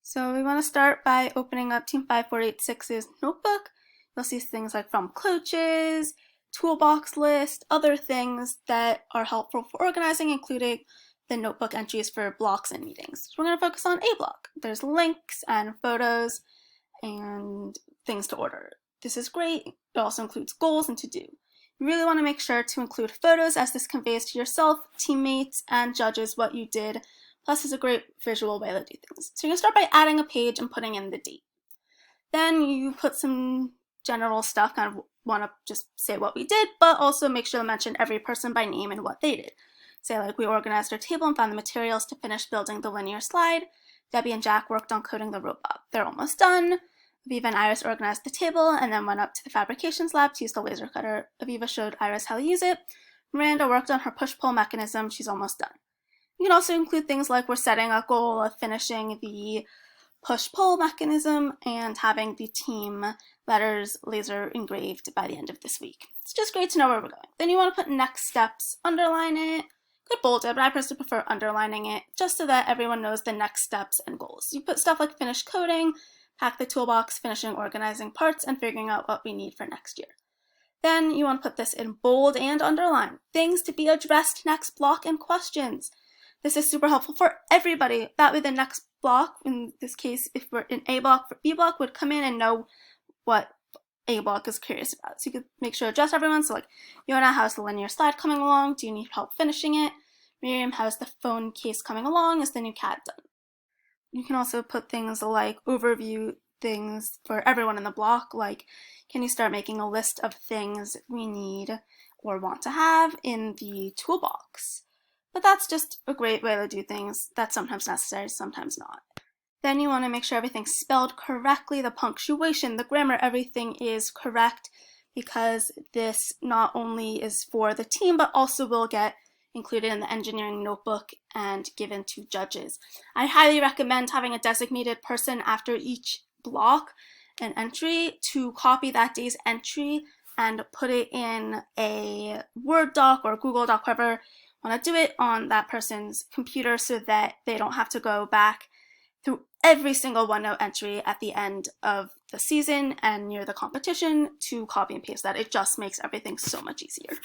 So we want to start by opening up Team 5486's notebook. You'll see things like from coaches, toolbox list, other things that are helpful for organizing, including the notebook entries for blocks and meetings. So we're going to focus on A block. There's links and photos and things to order. This is great. It also includes goals and to do. You really want to make sure to include photos, as this conveys to yourself, teammates, and judges what you did. Plus, it's a great visual way to do things. So you're going to start by adding a page and putting in the date. Then you put some general stuff, kind of want to just say what we did, but also make sure to mention every person by name and what they did. Say like, we organized our table and found the materials to finish building the linear slide. Debbie and Jack worked on coding the robot. They're almost done. Aviva and Iris organized the table and then went up to the fabrications lab to use the laser cutter. Aviva showed Iris how to use it. Miranda worked on her push-pull mechanism. She's almost done. You can also include things like we're setting a goal of finishing the push-pull mechanism and having the team letters laser engraved by the end of this week. It's just great to know where we're going. Then you want to put next steps, underline it. Could bold it, but I personally prefer underlining it just so that everyone knows the next steps and goals. You put stuff like finish coding, pack the toolbox, finishing organizing parts, and figuring out what we need for next year. Then you want to put this in bold and underline. Things to be addressed next block and questions. This is super helpful for everybody. That way the next block, in this case, if we're in A block for B block, would come in and know what A block is curious about. So you could make sure to address everyone. So like, Yona, how's the linear slide coming along? Do you need help finishing it? Miriam, how's the phone case coming along? Is the new CAD done? You can also put things like overview things for everyone in the block, like can you start making a list of things we need or want to have in the toolbox? But that's just a great way to do things. That's sometimes necessary, sometimes not. Then you want to make sure everything's spelled correctly, the punctuation, the grammar, everything is correct, because this not only is for the team, but also will get included in the engineering notebook and given to judges. I highly recommend having a designated person after each block and entry to copy that day's entry and put it in a Word doc or Google Doc, wherever you want to do it, on that person's computer so that they don't have to go back through every single OneNote entry at the end of the season and near the competition to copy and paste that. It just makes everything so much easier.